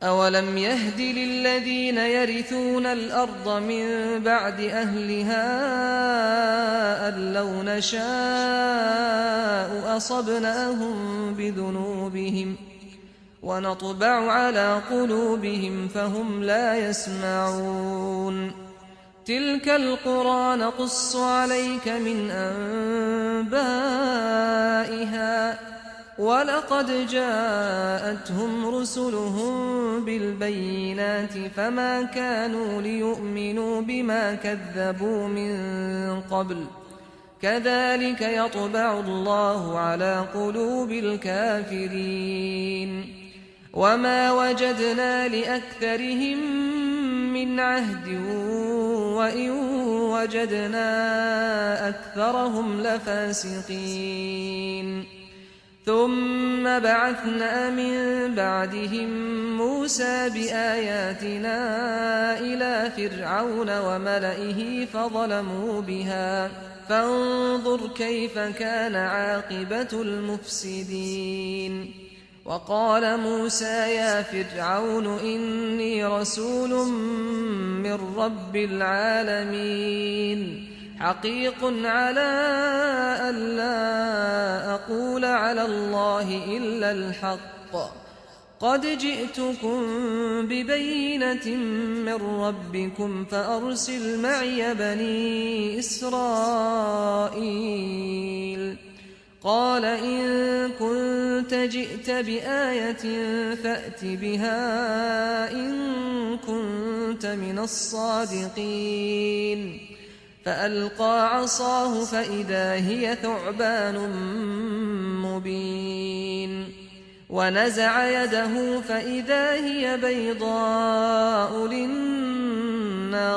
أولم يهد للذين يرثون الأرض من بعد أهلها أن لو نشاء أصبناهم بذنوبهم ونطبع على قلوبهم فهم لا يسمعون تلك القرى نقص عليك من أنبائها ولقد جاءتهم رسلهم بالبينات فما كانوا ليؤمنوا بما كذبوا من قبل كذلك يطبع الله على قلوب الكافرين وما وجدنا لأكثرهم من عهد وإن وجدنا أكثرهم لفاسقين ثم بعثنا من بعدهم موسى بآياتنا إلى فرعون وملئه فظلموا بها فانظر كيف كان عاقبة المفسدين وقال موسى يا فرعون إني رسول من رب العالمين حقيق على ألا أقول على الله إلا الحق قد جئتكم ببينة من ربكم فأرسل معي بني إسرائيل قال إن كنت جئت بآية فأت بها إن كنت من الصادقين فألقى عصاه فإذا هي ثعبان مبين ونزع يده فإذا هي بيضاء للناظرين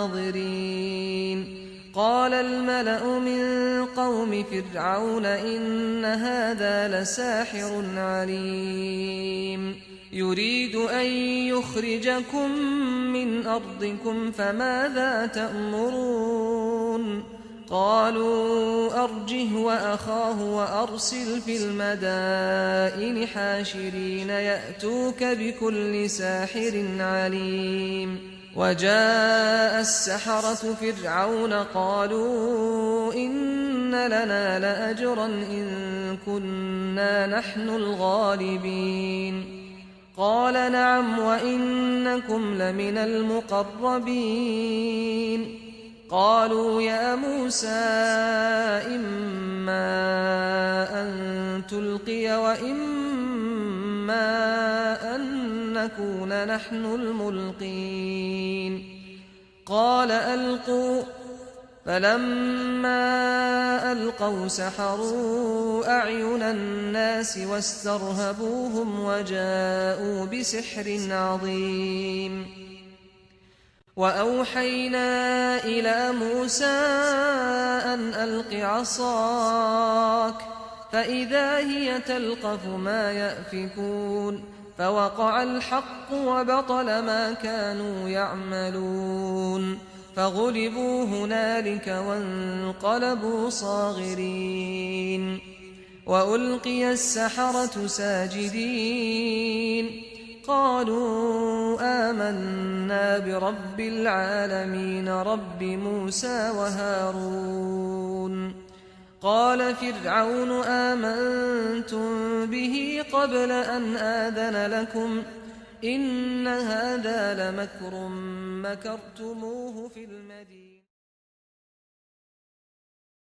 قال الملأ من قوم فرعون إن هذا لساحر عليم يريد أن يخرجكم من أرضكم فماذا تأمرون قالوا أرجه وأخاه وأرسل في المدائن حاشرين يأتوك بكل ساحر عليم وجاء السحرة فرعون قالوا إن لنا لأجرا إن كنا نحن الغالبين قال نعم وإنكم لمن المقربين قالوا يا موسى إما أن تلقي وإما أن نكون نحن الملقين قال ألقوا فلما ألقوا سحروا أعين الناس واسترهبوهم وجاءوا بسحر عظيم وأوحينا إلى موسى أن ألق عصاك فإذا هي تلقف ما يأفكون فوقع الحق وبطل ما كانوا يعملون فغلبوا هنالك وانقلبوا صاغرين وألقي السحرة ساجدين قالوا آمنا برب العالمين رب موسى وهارون قال فرعون آمنتم به قبل أن آذن لكم إن هذا لمكر مكرتموه في المدينة